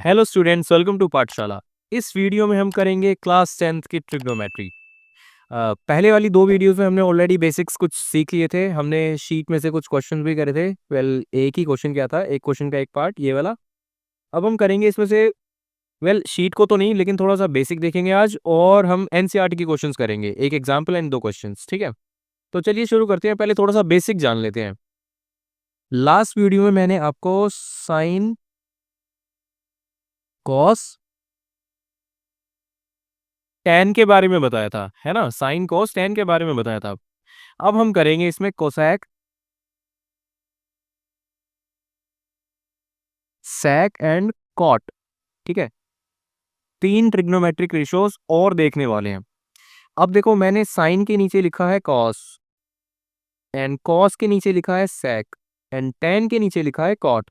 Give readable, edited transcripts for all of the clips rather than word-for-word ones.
Hello students, welcome to पाठशाला। इस video में हम करेंगे क्लास 10th की ट्रिग्नोमेट्री। पहले वाली दो वीडियोस में हमने ऑलरेडी बेसिक्स कुछ सीख लिए थे। हमने शीट में से कुछ क्वेश्चन भी करे थे। एक ही क्वेश्चन क्या था, एक क्वेश्चन का एक पार्ट ये वाला। अब हम करेंगे इसमें से शीट को तो नहीं, लेकिन थोड़ा सा बेसिक देखेंगे आज, और हम एनसीईआरटी के क्वेश्चंस करेंगे, एक एग्जाम्पल एंड दो क्वेश्चंस। ठीक है, तो चलिए शुरू करते हैं। पहले थोड़ा सा बेसिक जान लेते हैं। लास्ट वीडियो में मैंने आपको साइन, कॉस, टैन के बारे में बताया था, है ना। साइन, कॉस, टैन के बारे में बताया था। अब हम करेंगे इसमें कोसैक, सैक एंड कॉट। ठीक है, तीन ट्रिग्नोमेट्रिक रेशियोज और देखने वाले हैं। अब देखो, मैंने साइन के नीचे लिखा है कॉस, एंड कॉस के नीचे लिखा है सैक, एंड टैन के नीचे लिखा है कॉट।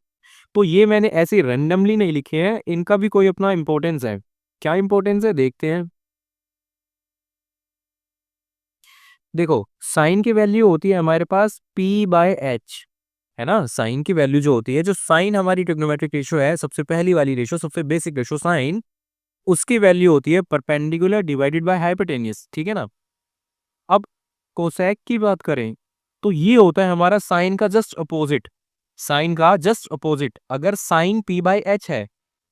तो ये मैंने ऐसे रैंडमली नहीं लिखे हैं, इनका भी कोई अपना इंपॉर्टेंस है। क्या इंपॉर्टेंस है देखते हैं। देखो, साइन की वैल्यू होती है हमारे पास p/h, है ना। साइन की वैल्यू जो होती है, जो साइन हमारी ट्रिग्नोमेट्रिक रेशियो है, सबसे पहली वाली रेशियो, सबसे बेसिक रेशियो साइन, उसकी वैल्यू होती है परपेंडिकुलर डिवाइडेड बाय हाइपोटेन्यूस। ठीक है ना। अब कोसेक की बात करें तो ये होता है हमारा साइन का जस्ट अपोजिट। साइन का जस्ट अपोजिट। अगर साइन p/h है,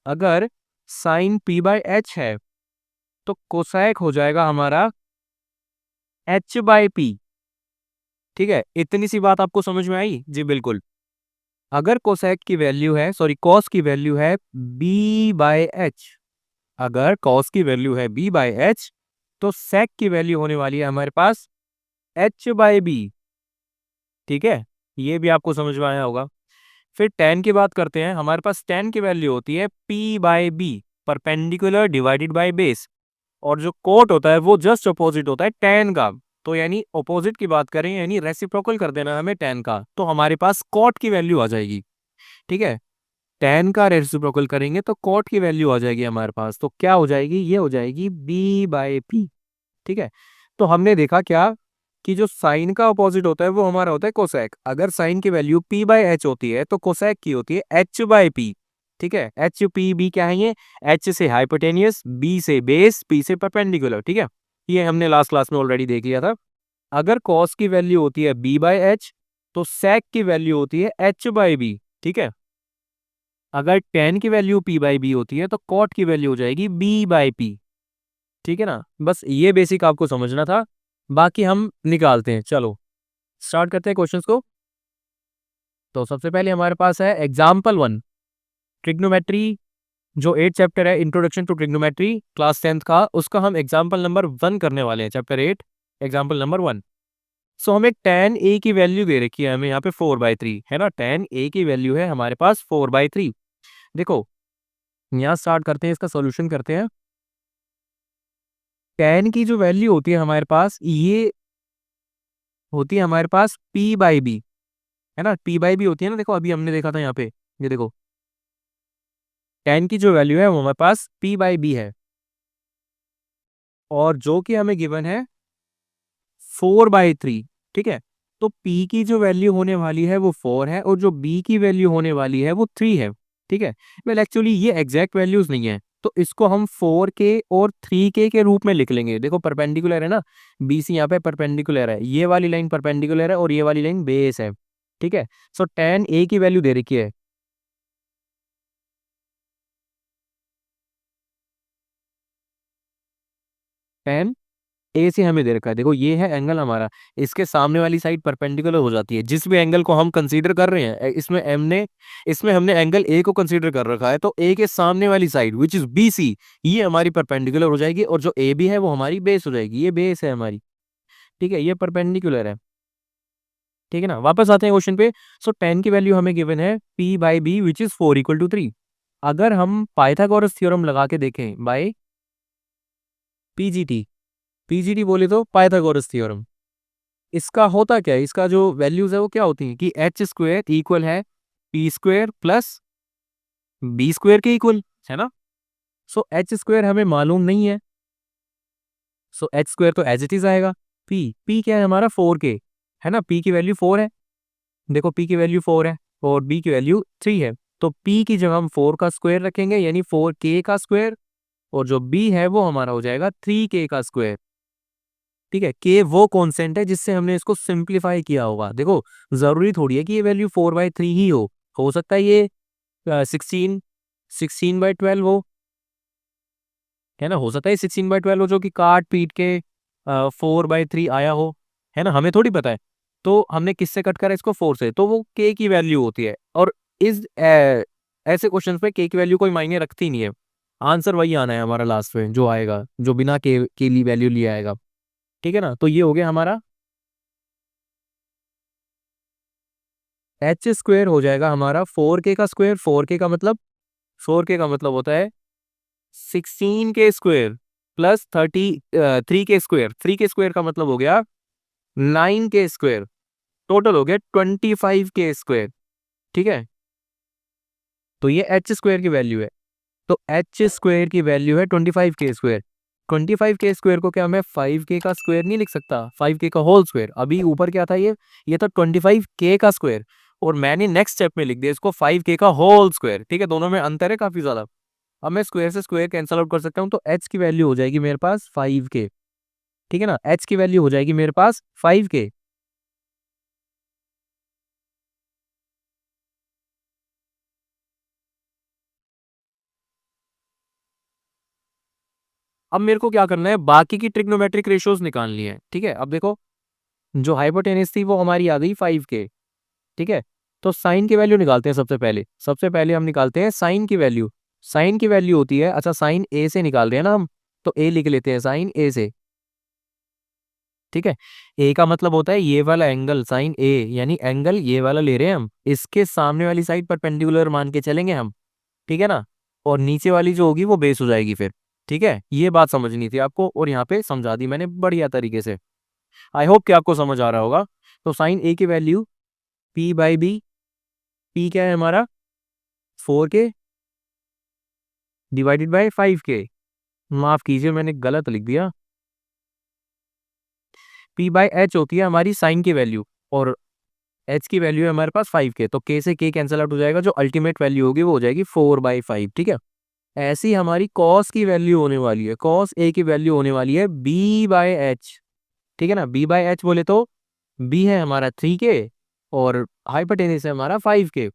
अगर साइन p/h है, तो कोसेक हो जाएगा हमारा h/p। ठीक है, इतनी सी बात आपको समझ में आई जी? बिल्कुल। अगर कोसेक की वैल्यू है, सॉरी, कॉस की वैल्यू है b/h, अगर कॉस की वैल्यू है b/h, तो सेक की वैल्यू होने वाली है हमारे पास h/b। ठीक है, ये भी आपको समझ में आया होगा। फिर tan की बात करते हैं। हमारे पास tan की वैल्यू होती है p/b, perpendicular divided by base, और जो कोट होता है वो जस्ट अपोजिट होता है tan का। तो यानी अपोजिट की बात करें, यानी रेसिप्रोकल कर देना हमें tan का, तो हमारे पास कॉट की वैल्यू आ जाएगी। ठीक है, tan का रेसिप्रोकल करेंगे तो कॉट की वैल्यू आ जाएगी हमारे पास। तो क्या हो जाएगी? ये हो जाएगी b/p। ठीक है, तो हमने देखा क्या कि जो साइन का अपोजिट होता है वो हमारा होता है कोसेक। अगर साइन की वैल्यू p/h होती है तो कोसेक की होती है h/p। ठीक है, h/p/b क्या है? ये h से हाइपोटेनियस, b से बेस, p से परपेंडिकुलर। ठीक है, ये हमने लास्ट क्लास में ऑलरेडी देख लिया था। अगर कॉस की वैल्यू होती है b/h, तो सेक की वैल्यू होती है h/b। ठीक है, अगर tan की वैल्यू p/b होती है तो कॉट की वैल्यू हो जाएगी b/p। ठीक है ना, बस ये बेसिक आपको समझना था, बाकी हम निकालते हैं। चलो स्टार्ट करते हैं क्वेश्चंस को। तो सबसे पहले हमारे पास है एग्जाम्पल 1, ट्रिग्नोमेट्री, जो 8 चैप्टर है, introduction to trigonometry, class 10th का, उसका हम एग्जाम्पल नंबर 1 करने वाले हैं। Chapter 8, example number 1। सो हमें tan a की वैल्यू दे रखी है, हमें यहाँ पे 4/3, है ना। tan a की वैल्यू है हमारे पास 4/3। देखो, यहाँ स्टार्ट करते हैं, इसका सोल्यूशन करते हैं। tan की जो वैल्यू होती है हमारे पास, ये होती है हमारे पास p/b, है ना। p/b होती है ना, देखो अभी हमने देखा था यहाँ पे, ये देखो tan की जो वैल्यू है वो हमारे पास p/b है, और जो कि हमें गिवन है 4/3। ठीक है, तो p की जो वैल्यू होने वाली है वो 4 है, और जो b की वैल्यू होने वाली है वो 3 है। ठीक है, एक्चुअली ये एग्जैक्ट वैल्यूज नहीं है, तो इसको हम 4k और 3k के रूप में लिख लेंगे। देखो परपेंडिकुलर है ना, BC यहाँ पे परपेंडिकुलर है, ये वाली लाइन परपेंडिकुलर है और ये वाली लाइन बेस है। ठीक है, सो tan a की वैल्यू दे रखी है, tan ए से हमें दे रखा है। देखो ये है एंगल हमारा, इसके सामने वाली साइड परपेंडिकुलर हो जाती है। जिस भी एंगल को हम कंसीडर कर रहे हैं, इसमें हमने एंगल ए को कंसीडर कर रखा है, तो ए के सामने वाली साइड विच इज BC, ये हमारी परपेंडिकुलर हो जाएगी, और जो ए बी है वो हमारी बेस हो जाएगी। ये बेस है हमारी। ठीक है, ये परपेंडिकुलर है। ठीक है ना, वापस आते हैं क्वेश्चन पे। सो tan की वैल्यू हमें गिवन है p/b विच इज 4 = 3। अगर हम पाइथागोरस थ्योरम लगा के देखें बाय पीजीटी, पीजीटी बोले तो पाइथागोरस थ्योरम, इसका होता क्या है, इसका जो वैल्यूज है वो क्या होती है कि h² इक्वल है p² प्लस b² के इक्वल, है ना। सो h² हमें मालूम नहीं है, सो h² तो एज इट इज आएगा। p क्या है हमारा 4k, है ना। p की वैल्यू 4 है, देखो p की वैल्यू 4 है और b की वैल्यू 3 है, तो p की जगह हम 4 का स्क्वायर रखेंगे यानी 4k का स्क्वायर, और जो b है वो हमारा हो जाएगा 3k का स्क्वायर। ठीक है, k वो कॉन्सेंट है जिससे हमने इसको सिंप्लीफाई किया होगा। देखो जरूरी थोड़ी है कि ये वैल्यू 4/3 ही हो सकता है ये 16/12 हो, है ना, हो सकता है 16/12 हो जो कि काट पीट के 4/3 आया हो, है ना, हमें थोड़ी पता है। तो हमने किससे कट करा इसको, 4 से, तो वो k की वैल्यू होती है। और इस ऐसे क्वेश्चन पे k की वैल्यू कोई मायने रखती नहीं है, आंसर वही आना है हमारा लास्ट में जो आएगा, जो बिना k के लिए वैल्यू लिए आएगा। ठीक है ना, तो ये हो गया हमारा एच स्क्वायर हो जाएगा हमारा 4k का स्क्वायर। 4k का मतलब होता है 16k square plus 3k square. 3k square का मतलब हो गया 9k स्क्वायर, टोटल हो गया 25k स्क्वायर। ठीक है, तो ये एच स्क्वायर की वैल्यू है। तो एच स्क्वायर की वैल्यू है 25k स्क्वायर। 25k स्क्वायर को क्या मैं 5k का स्क्वायर नहीं लिख सकता, 5k का होल स्क्वायर। अभी ऊपर क्या था, ये था 25k का स्क्वायर, और मैंने नेक्स्ट स्टेप में लिख दिया इसको 5k का होल स्क्वायर। ठीक है, दोनों में अंतर है काफी ज्यादा। अब मैं स्क्वायर से स्क्वायर कैंसल आउट कर सकता हूँ, तो h की वैल्यू हो जाएगी मेरे पास 5k। ठीक है ना, h की वैल्यू हो जाएगी मेरे पास 5k। अब मेरे को क्या करना है, बाकी की ट्रिग्नोमेट्रिक रेशियोज निकालनी है। ठीक है, अब देखो जो हाइपोटेनस थी वो हमारी आ गई 5k। ठीक है, तो साइन की वैल्यू निकालते हैं। सबसे पहले हम निकालते हैं साइन की वैल्यू। साइन की वैल्यू होती है, अच्छा साइन ए से निकाल रहे हैं ना हम, तो ए लिख लेते हैं साइन ए से। ठीक है, ए का मतलब होता है ये वाला एंगल, साइन ए यानी एंगल ये वाला ले रहे हैं हम, इसके सामने वाली साइड परपेंडिकुलर मान के चलेंगे हम। ठीक है ना, और नीचे वाली जो होगी वो बेस हो जाएगी फिर। ठीक है, ये बात समझनी थी आपको, और यहाँ पे समझा दी मैंने बढ़िया तरीके से। आई होप कि आपको समझ आ रहा होगा। तो साइन ए की वैल्यू p/b, p क्या है हमारा 4k डिवाइडेड बाय 5k। माफ कीजिए मैंने गलत लिख दिया, p/h होती है हमारी साइन की वैल्यू, और h की वैल्यू है हमारे पास 5k, तो k से k कैंसिल आउट हो जाएगा, जो अल्टीमेट वैल्यू होगी वो हो जाएगी 4/5। ठीक है, ऐसी हमारी cos की वैल्यू होने वाली है, cos a की वैल्यू होने वाली है b/h। ठीक है ना, b/h बोले तो b है हमारा 3k और हाइपोटेनस है हमारा 5k,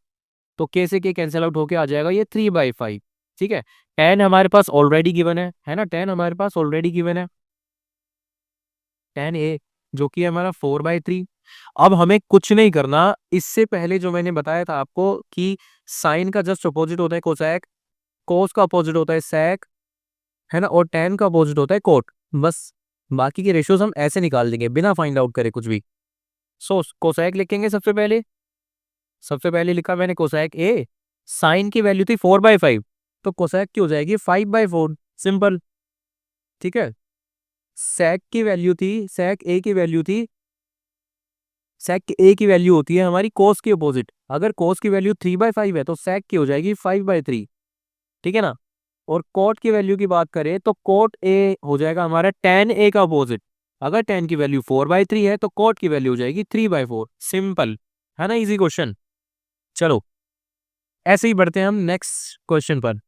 तो k से k कैंसिल आउट होके आ जाएगा ये 3/5। ठीक है, tan हमारे पास ऑलरेडी गिवन है ना, tan हमारे पास ऑलरेडी गिवन है, tan a जो कि हमारा 4/3। अब हमें कुछ नहीं करना, इससे पहले जो मैंने बताया था आपको कि साइन का जस्ट अपोजिट होता है कोसैक, कोस का अपोजिट होता है सैक, है ना, और tan का अपोजिट होता है कोट। बस बाकी के रेशियोज हम ऐसे निकाल देंगे बिना फाइंड आउट करे कुछ भी। सो कोसैक लिखेंगे सबसे पहले लिखा मैंने कोसैक ए, साइन की वैल्यू थी 4/5, तो कोसैक की हो जाएगी 5/4, सिंपल। ठीक है, सेक ए की वैल्यू होती है हमारी कोस के अपोजिट। अगर कोस की वैल्यू 3/5 है तो सेक की हो जाएगी 5/3। ठीक है ना, और कोट की वैल्यू की बात करें तो कोट ए हो जाएगा हमारा tan ए का अपोजिट। अगर tan की वैल्यू 4/3 है तो कोट की वैल्यू हो जाएगी 3/4, सिंपल, है ना, इजी क्वेश्चन। चलो ऐसे ही बढ़ते हैं हम नेक्स्ट क्वेश्चन पर,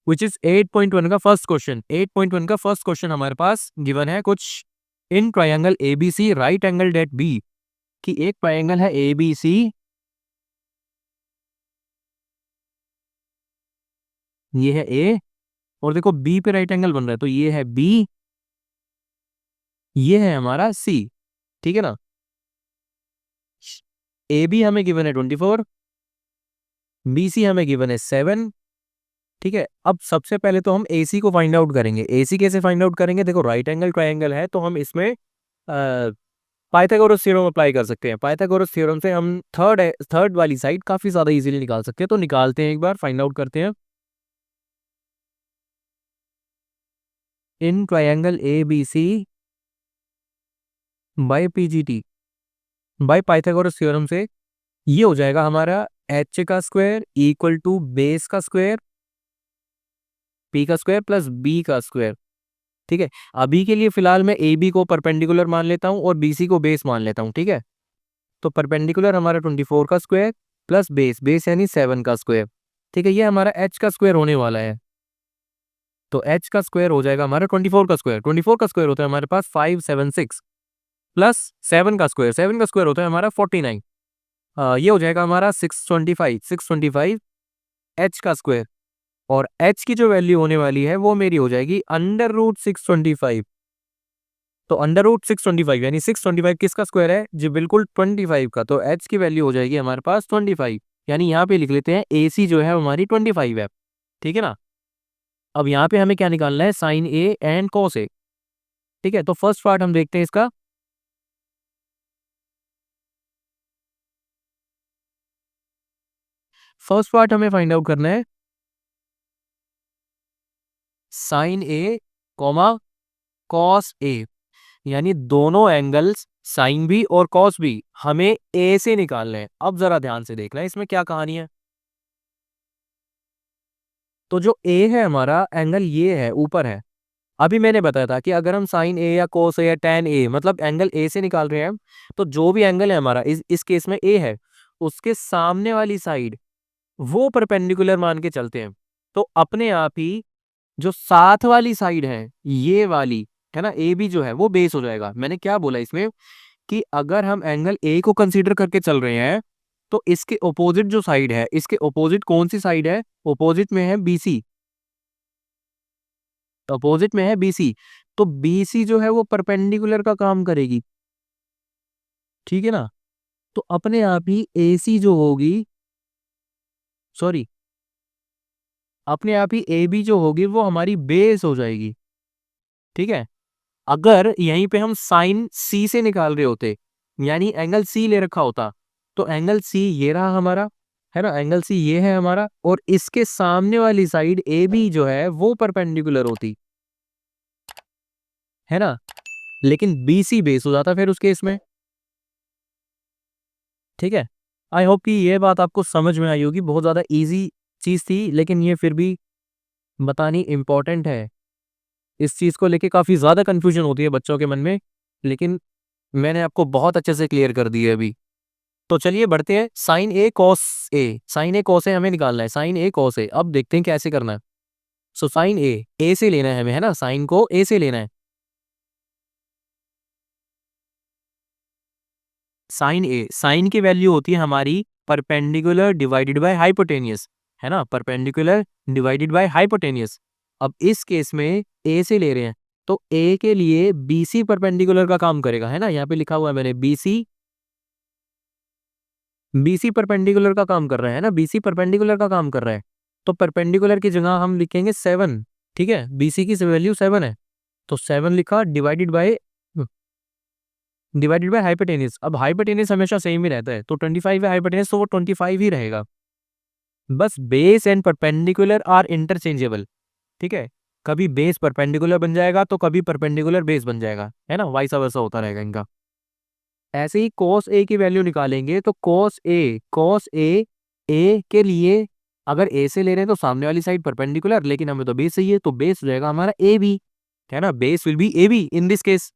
विच इज 8.1 का फर्स्ट क्वेश्चन। 8.1 का फर्स्ट क्वेश्चन हमारे पास गिवन है कुछ, in triangle ABC right angle at B, कि एक ट्रायंगल है एबीसी, ये है ए, और देखो बी पे राइट एंगल बन रहा है, तो ये है बी, ये है हमारा सी। ठीक है ना, ए बी हमें गिवन है 24, बी सी हमें गिवन है 7। ठीक है, अब सबसे पहले तो हम ए सी को फाइंड आउट करेंगे। ए सी कैसे फाइंड आउट करेंगे, देखो राइट एंगल ट्रायंगल है तो हम इसमें पाइथागोरस थ्योरम अप्लाई कर सकते हैं। पाइथागोरस थ्योरम से हम थर्ड वाली साइड काफी ज्यादा इजीली निकाल सकते हैं, तो निकालते हैं, एक बार फाइंड आउट करते हैं। In triangle A B C by PGT, by Pythagoras theorem से ये हो जाएगा हमारा एच का स्क्वायर इक्वल टू बेस का स्क्वायर, पी का स्क्वायर प्लस बी का स्क्वायर। ठीक है, अभी के लिए फिलहाल मैं ए बी को परपेंडिकुलर मान लेता हूं और बी सी को बेस मान लेता हूं। ठीक है, तो परपेंडिकुलर हमारा 24 का स्क्वायर प्लस बेस, बेस यानी 7 का स्क्वायर। ठीक है, ये हमारा h का स्क्वायर होने वाला है, तो h का स्क्वायर हो जाएगा हमारा 24 का स्क्वायर। 24 का स्क्वायर होता है हमारे पास 576 प्लस 7 का स्क्वायर, 7 का स्क्वायर होता है हमारा 49। ये हो जाएगा हमारा 625, 625 h का स्क्वायर, और h की जो वैल्यू होने वाली है वो मेरी हो जाएगी अंडर रूट 625। तो अंडर रूट 625 यानी 625 किसका स्क्वायर है जी, बिल्कुल 25 का, तो h की वैल्यू हो जाएगी हमारे पास 25। यानी यहाँ पे लिख लेते हैं AC जो है हमारी 25 है, ठीक है ना। अब यहाँ पे हमें क्या निकालना है, sign A and cos A. ठीक है, तो फर्स्ट पार्ट हम देखते हैं इसका। फर्स्ट पार्ट हमें फाइंड आउट करना है sign A comma cos A, यानी दोनों एंगल्स साइन भी और कॉस भी हमें ए से निकालने हैं। अब जरा ध्यान से देखना है इसमें क्या कहानी है। तो जो ए है हमारा एंगल ये है, ऊपर है। अभी मैंने बताया था कि अगर हम साइन ए या कोस ए या टैन ए मतलब एंगल ए से निकाल रहे हैं, तो जो भी एंगल है हमारा इस केस में ए है, उसके सामने वाली साइड वो परपेंडिकुलर मान के चलते हैं। तो अपने आप ही जो साथ वाली साइड है ये वाली, है ना, ए बी जो है वो बेस हो जाएगा। मैंने क्या बोला इसमें कि अगर हम एंगल ए को कंसीडर करके चल रहे हैं, तो इसके ओपोजिट जो साइड है, इसके ओपोजिट कौन सी साइड है, ओपोजिट में है बीसी, अपोजिट में है बीसी, तो बीसी जो है वो परपेंडिकुलर का काम करेगी, ठीक है ना। तो अपने आप ही एसी जो होगी, सॉरी, अपने आप ही ए बी जो होगी वो हमारी बेस हो जाएगी, ठीक है। अगर यहीं पे हम साइन सी से निकाल रहे होते, यानी एंगल सी ले रखा होता, तो एंगल सी ये रहा हमारा, है ना, एंगल सी ये है हमारा, और इसके सामने वाली साइड ए बी जो है वो परपेंडिकुलर होती, है ना, लेकिन बी सी बेस हो जाता फिर उस केस में, ठीक है। आई होप कि ये बात आपको समझ में आई होगी। बहुत ज़्यादा इजी चीज़ थी, लेकिन ये फिर भी बतानी इम्पोर्टेंट है। इस चीज़ को लेके काफ़ी ज़्यादा कन्फ्यूजन होती है बच्चों के मन में, लेकिन मैंने आपको बहुत अच्छे से क्लियर कर दी है अभी। तो चलिए बढ़ते हैं, sign A cos A, sign A cos ए हमें निकालना है, साइन ए कॉस ए। अब देखते हैं कैसे करना है। सो साइन ए से लेना है हमें, है ना, साइन को ए से लेना है। साइन ए, साइन की वैल्यू होती है हमारी परपेंडिकुलर डिवाइडेड बाय हाइपोटेनियस, है ना, परपेंडिकुलर डिवाइडेड बाय हाइपोटेनियस। अब इस केस में ए से ले रहे हैं, तो ए के लिए बीसी परपेंडिकुलर का काम करेगा, है ना, यहाँ पे लिखा हुआ है मैंने बीसी, बीसी परपेंडिकुलर का काम कर रहा है ना, बीसी परपेंडिकुलर का काम कर रहा है। तो परपेंडिकुलर की जगह हम लिखेंगे 7, ठीक है, बीसी की वैल्यू 7 है, तो 7 लिखा, डिवाइडेड बाय हाइपोटेनियस। अब हाइपोटेनियस हमेशा सेम ही रहता है, तो 25 है हाइपोटेनियस, तो वो 25 ही रहेगा। बस base and perpendicular are interchangeable, ठीक है, कभी बेस परपेंडिकुलर बन जाएगा तो कभी परपेंडिकुलर बेस बन जाएगा, है ना, वाइस वर्सा होता रहेगा इनका। ऐसे ही cos ए की वैल्यू निकालेंगे, तो cos ए के लिए अगर ए से ले रहे हैं तो सामने वाली साइड परपेंडिकुलर, लेकिन हमें तो बेस चाहिए, तो बेस हो जाएगा हमारा ए बी, है ना, base will be A B in this case.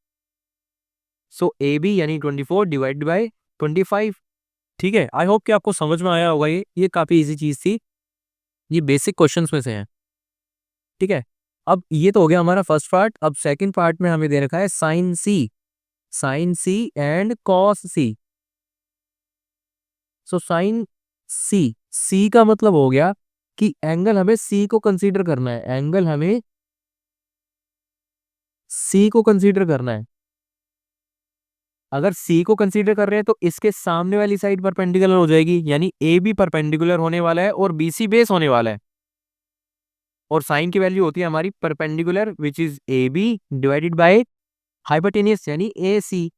So A B यानी 24 डिवाइड बाय 25, ठीक है। आई होप कि आपको समझ में आया होगा। ये काफी इजी चीज थी, ये बेसिक क्वेश्चंस में से है, ठीक है। अब ये तो हो गया हमारा फर्स्ट पार्ट। अब सेकंड पार्ट में हमें दे रखा है sine C, sine C and cos C. So sine C, C का मतलब हो गया कि एंगल हमें सी को कंसीडर करना है, एंगल हमें सी को कंसीडर करना है। अगर सी को कंसीडर कर रहे हैं तो इसके सामने वाली साइड परपेंडिकुलर हो जाएगी, यानी ए बी परपेंडिकुलर होने वाला है और बी सी बेस होने वाला है। और साइन की वैल्यू होती है हमारी perpendicular which is A B divided by hypotenuse यानी ए सी,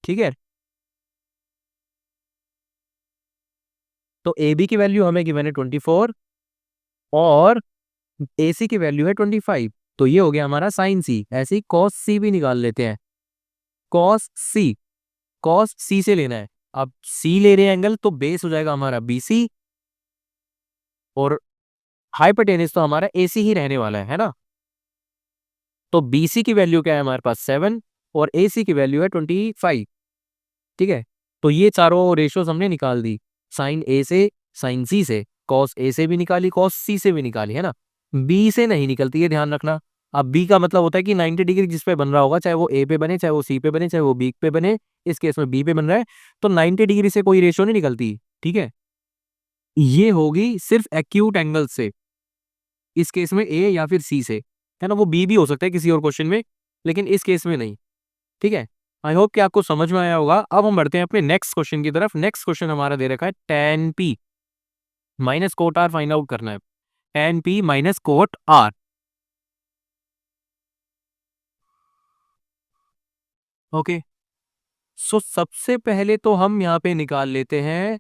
ठीक है। तो ए बी की वैल्यू हमें गिवन है 24 और ए सी की वैल्यू है 25, तो ये हो गया हमारा साइन सी। ऐसे ही कॉस सी भी निकाल लेते हैं, कॉस सी, कॉस सी से लेना है। अब सी ले रहे हैं एंगल, तो बेस हो जाएगा हमारा बीसी और हाइपोटेनियस तो हमारा एसी ही रहने वाला है ना। तो बीसी की वैल्यू क्या है हमारे पास 7 और एसी की वैल्यू है 25, ठीक है। तो ये चारों रेशियोज हमने निकाल दी, साइन ए से साइन सी से। कॉस ए से भी निकाली, कॉस सी से भी निकाली, है ना, बी से नहीं निकलती है, ध्यान रखना। अब बी का मतलब होता है कि 90 डिग्री जिस पे बन रहा होगा, चाहे वो ए पे बने, चाहे वो सी पे बने, चाहे वो बी पे बने, इस केस में बी पे बन रहा है, तो 90 डिग्री से कोई रेशियो नहीं निकलती, ठीक है। ये होगी सिर्फ एक्यूट एंगल से, इस केस में ए या फिर सी से, है ना, वो बी भी हो सकता है किसी और क्वेश्चन में, लेकिन इस केस में नहीं, ठीक है। आई होप कि आपको समझ में आया होगा। अब हम बढ़ते हैं अपने नेक्स्ट क्वेश्चन की तरफ। नेक्स्ट क्वेश्चन हमारा दे रखा है tan p minus cot R find out करना है, tan p minus cot R. Okay, so सबसे पहले तो हम यहाँ पे निकाल लेते हैं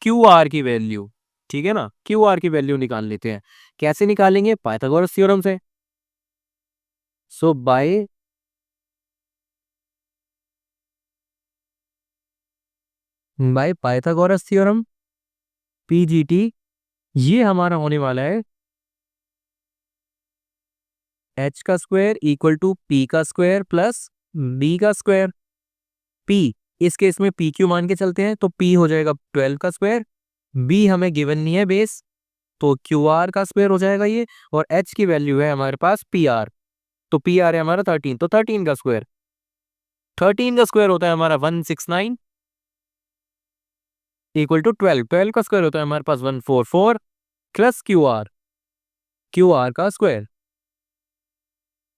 क्यू आर की वैल्यू, ठीक है ना, क्यू आर की वैल्यू निकाल लेते हैं। कैसे निकालेंगे? पाइथागोरस थ्योरम से। सो बाय पाइथागोरस थ्योरम पीजीटी, ये हमारा होने वाला है h का स्क्वायर इक्वल टू p का स्क्वायर प्लस b का स्क्वायर। p, इस केस में p क्यू मान के चलते हैं, तो p हो जाएगा 12 का स्क्वायर, b हमें गिवन नहीं है बेस, तो क्यू आर का स्क्वायर हो जाएगा ये, और h की वैल्यू है हमारे पास पी आर, तो पी आर है हमारा 13, तो 13 का स्क्वायर, 13 का स्क्वायर होता है हमारा 169 इक्वल टू 12, 12 का स्क्वायर होता है हमारे पास 144 plus Q R, Q R का square.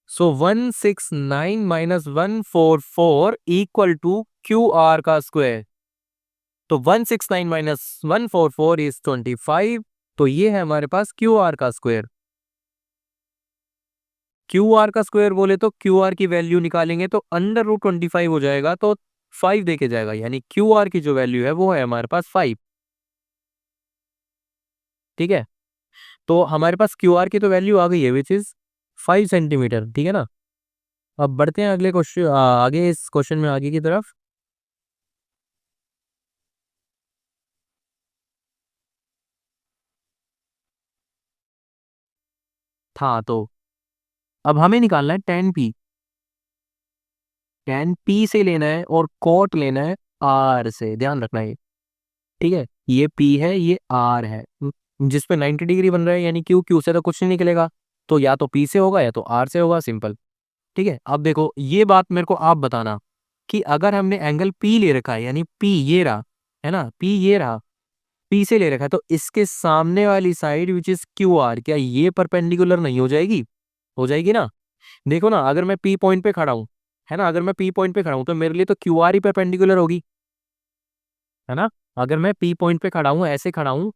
So 169 minus 144 equal to Q R का स्क्वायर, तो 169 माइनस 144 इज 25, तो ये है हमारे पास क्यू आर का स्क्वायर। क्यू आर का स्क्वायर बोले तो क्यू आर की वैल्यू निकालेंगे तो अंडर रूट 25 हो जाएगा, तो 5 देके जाएगा, यानी क्यू आर की जो वैल्यू है वो है हमारे पास 5, ठीक है। तो हमारे पास क्यू आर की तो वैल्यू आ गई है विच इज 5 सेंटीमीटर, ठीक है ना। अब बढ़ते हैं अगले क्वेश्चन, आगे इस क्वेश्चन में आगे की तरफ। था तो अब हमें निकालना है tan p, tan p से लेना है और cot लेना है r से, ध्यान रखना है, ठीक है। ये p है, ये r है, जिस पे 90 डिग्री बन रहा है, यानी q से तो कुछ नहीं निकलेगा, तो या तो p से होगा या तो r से होगा, सिंपल, ठीक है। अब देखो ये बात मेरे को आप बताना कि अगर हमने एंगल p ले रखा है, यानी p ये रहा, है ना, p ये रहा, p से ले रखा है, तो इसके सामने वाली side which is Q R, क्या ये परपेंडिकुलर नहीं हो जाएगी? हो जाएगी ना। देखो ना, अगर मैं पी पॉइंट पे खड़ा हूं, है ना, अगर मैं पी पॉइंट पे खड़ा हूं तो मेरे लिए तो क्यू आर ही परपेंडिकुलर होगी, है ना। अगर मैं पी पॉइंट पे खड़ा हूं, ऐसे खड़ा हूं,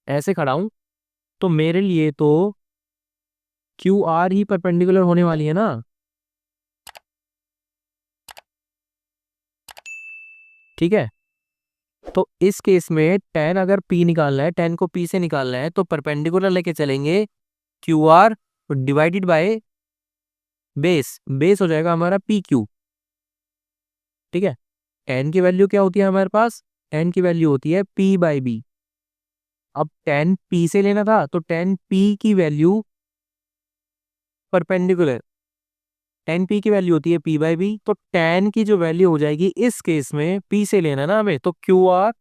ऐसे खड़ा हूं, तो मेरे लिए तो क्यू आर ही परपेंडिकुलर होने वाली है ना, ठीक है। तो इस केस में tan, अगर p निकालना है, tan को p से निकालना है, तो परपेंडिकुलर लेके चलेंगे, Q R divided by base, base हो जाएगा हमारा पी क्यू, ठीक है। tan की वैल्यू क्या होती है हमारे पास? tan की वैल्यू होती है p बाई बी। अब tan p से लेना था, तो tan p की वैल्यू परपेंडिकुलर, tan p की वैल्यू होती है p बाई बी, तो tan की जो वैल्यू हो जाएगी इस केस में, p से लेना ना हमें, तो Q R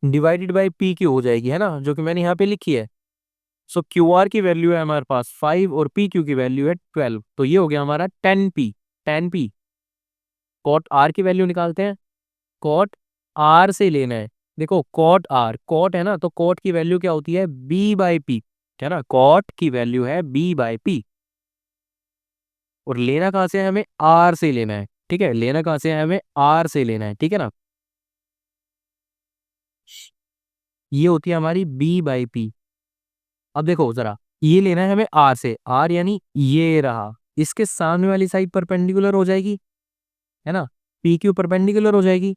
divided by P Q हो जाएगी, है ना, जो कि मैंने यहाँ पे लिखी है। सो क्यू आर की वैल्यू है हमारे पास 5 और पी क्यू की वैल्यू है 12, तो ये हो गया हमारा 10p, 10p। कॉट आर की वैल्यू निकालते हैं, कॉट आर से लेना है, देखो कॉट आर, कॉट है ना, तो कॉट की वैल्यू क्या होती है? b बाई पी, है ना, कॉट की वैल्यू है b बाई पी, और लेना कहाँ से है? हमें आर से लेना है, ठीक है, लेना कहाँ से है? हमें आर से लेना है, ठीक है ना। ये होती है हमारी b बाई पी। अब देखो जरा, ये लेना है हमें आर से, आर यानी ये रहा, इसके सामने वाली साइड परपेंडिकुलर हो जाएगी, है ना, पी क्यू परपेंडिकुलर हो जाएगी।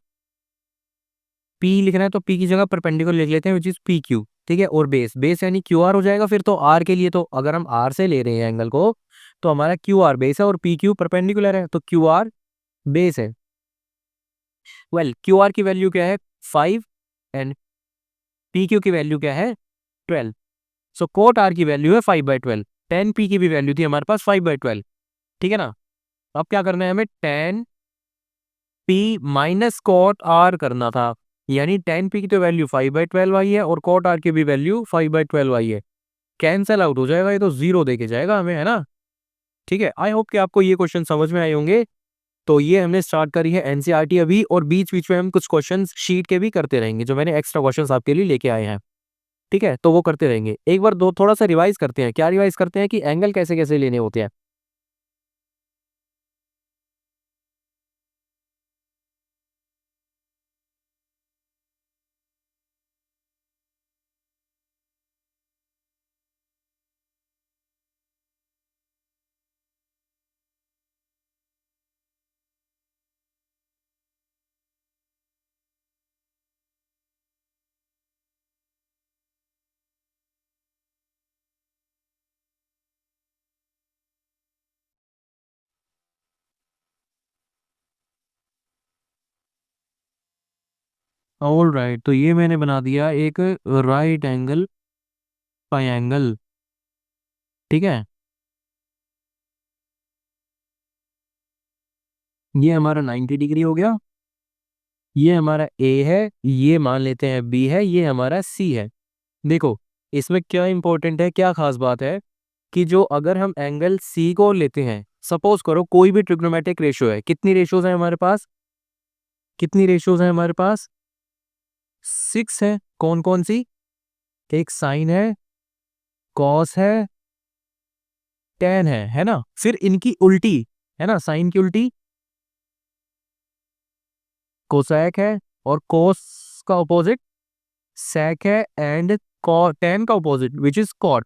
पी लिखना है तो पी की जगह परपेंडिकुलर लिख लेते हैं विच इज पी क्यू, ठीक है, और बेस, बेस यानी क्यू आर हो जाएगा फिर तो आर के लिए, तो अगर हम आर से ले रहे हैं एंगल को, तो हमारा क्यू आर बेस है और पी क्यू परपेंडिकुलर है, तो क्यू आर बेस है। वेल क्यू आर की वैल्यू क्या है? 5 एंड पी क्यू की वैल्यू क्या है? 12। सो कोट आर की वैल्यू है 5/12, 10p की भी वैल्यू थी हमारे पास 5/12, ठीक है ना। अब क्या करना है हमें? 10p माइनस कोट आर करना था, यानी tan p की तो वैल्यू 5/12 आई है और cot r की भी वैल्यू 5/12 आई है। कैंसल आउट हो जाएगा, ये तो 0 देके जाएगा हमें, है ना। ठीक है, आई होप कि आपको ये क्वेश्चन समझ में आए होंगे। तो ये हमने स्टार्ट करी है एनसीईआरटी अभी, और बीच बीच में हम कुछ क्वेश्चन शीट के भी करते रहेंगे, जो मैंने एक्स्ट्रा क्वेश्चन आपके लिए लेके आए हैं। ठीक है, तो वो करते रहेंगे। एक बार दो थोड़ा सा रिवाइज करते हैं। क्या रिवाइज करते हैं कि एंगल कैसे कैसे लेने होते हैं। ऑल राइट, तो ये मैंने बना दिया एक राइट एंगल ट्रायंगल। ठीक है, ये हमारा 90 डिग्री हो गया। ये हमारा ए है, ये मान लेते हैं बी है, ये हमारा सी है। देखो, इसमें क्या इंपॉर्टेंट है, क्या खास बात है कि जो अगर हम एंगल सी को लेते हैं, सपोज करो कोई भी ट्रिग्नोमेट्रिक रेशियो है, कितनी रेशियोज है हमारे पास, कितनी रेशियोज है हमारे पास, 6 है। कौन कौन सी, एक साइन है, कॉस है, टेन है ना। फिर इनकी उल्टी, है ना, साइन की उल्टी कोसैक है, और कोस का ऑपोजिट सेक है, एंड टेन का ऑपोजिट विच इज कॉट।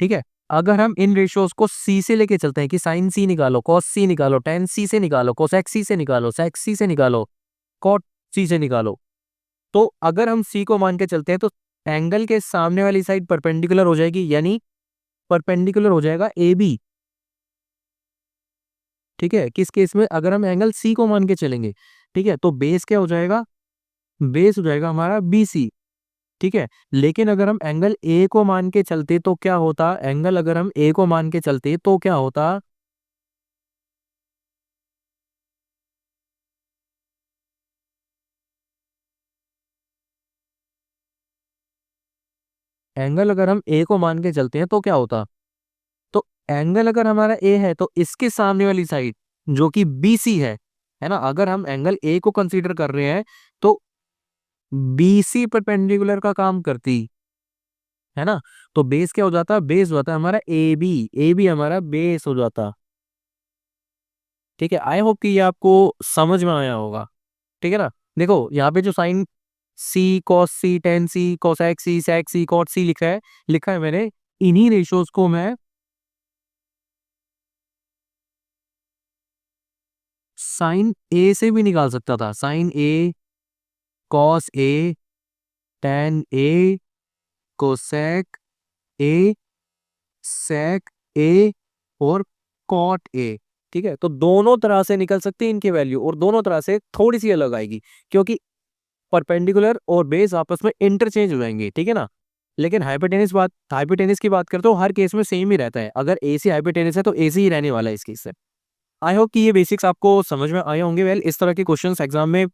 ठीक है, अगर हम इन रेशियोज को सी से लेके चलते हैं कि साइन सी निकालो, कॉस सी निकालो, टेन सी से निकालो, कोसेक सी से निकालो, सेक सी से निकालो, कॉट सी से निकालो, तो अगर हम सी को मान के चलते हैं तो एंगल के सामने वाली साइड परपेंडिकुलर हो जाएगी, यानी परपेंडिकुलर हो जाएगा ए बी। ठीक है, किस केस में, अगर हम एंगल सी को मान के चलेंगे। ठीक है, तो बेस क्या हो जाएगा, बेस हो जाएगा हमारा बी सी। ठीक है, लेकिन अगर हम एंगल ए को मान के चलते तो क्या होता, एंगल अगर हम ए को मान के चलते तो क्या होता, एंगल अगर हम ए को मान के चलते हैं तो क्या होता, तो एंगल अगर हमारा ए है तो इसके सामने वाली साइड जो कि बी सी है ना, अगर हम एंगल ए को कंसीडर कर रहे हैं तो बी सी परपेंडिकुलर का काम करती, है ना। तो बेस क्या हो जाता, बेस हो जाता हमारा ए बी, ए बी हमारा बेस हो जाता। ठीक है, आई होप कि ये आपको समझ में आया होगा। ठीक है ना। देखो यहाँ पे जो साइन सी, कॉस सी, टेन सी, कोसेक सी, सेक सी, कॉट सी लिखा है मैंने, इन्हीं रेशियोज को मैं साइन ए से भी निकाल सकता था। Sine A, cos A, tan A, cosec A, sec A, और कॉट ए। ठीक है, तो दोनों तरह से निकल सकती है इनकी वैल्यू, और दोनों तरह से थोड़ी सी अलग आएगी, क्योंकि परपेंडिकुलर और बेस आपस में इंटरचेंज हो जाएंगे। ठीक है ना। लेकिन हाइपोटेनिस की बात करते हो, हर केस में सेम ही रहता है। अगर ए सी हाइपोटेनिस है तो ए सी ही रहने वाला है इस केस से। आई होप कि ये बेसिक्स आपको समझ में आए होंगे। वेल, इस तरह के क्वेश्चंस एग्जाम में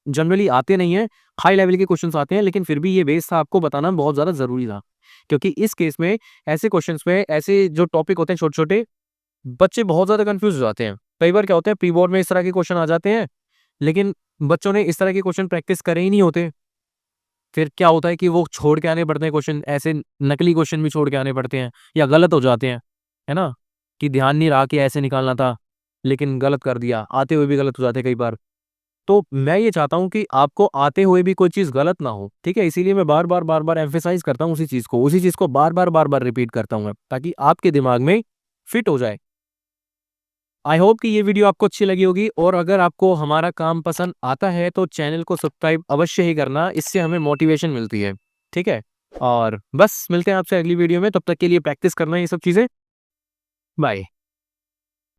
जनरली आते नहीं है, हाई लेवल के क्वेश्चंस आते हैं, लेकिन फिर भी ये बेस था आपको बताना बहुत ज़्यादा ज़रूरी था, क्योंकि इस केस में ऐसे क्वेश्चंस में ऐसे जो टॉपिक होते हैं छोटे छोटे, बच्चे बहुत ज़्यादा कंफ्यूज हो जाते हैं। कई बार क्या होता है, प्री बोर्ड में इस तरह के क्वेश्चन आ जाते हैं, लेकिन बच्चों ने इस तरह के क्वेश्चन प्रैक्टिस करे ही नहीं होते। फिर क्या होता है कि वो छोड़ के आने पड़ते हैं क्वेश्चन, ऐसे नकली क्वेश्चन भी छोड़ के आने पड़ते हैं, या गलत हो जाते हैं, है ना, कि ध्यान नहीं रहा कि ऐसे निकालना था, लेकिन गलत कर दिया, आते हुए भी गलत हो जाते हैं कई बार। तो मैं ये चाहता हूँ कि आपको आते हुए भी कोई चीज़ गलत ना हो। ठीक है, इसीलिए मैं बार बार एम्फेसाइज करता हूँ उसी चीज़ को बार बार रिपीट करता हूँ मैं, ताकि आपके दिमाग में फिट हो जाए। आई होप कि ये वीडियो आपको अच्छी लगी होगी, और अगर आपको हमारा काम पसंद आता है तो चैनल को सब्सक्राइब अवश्य ही करना, इससे हमें मोटिवेशन मिलती है। ठीक है, और बस मिलते हैं आपसे अगली वीडियो में, तब तक के लिए प्रैक्टिस करना ये सब चीज़ें। बाय।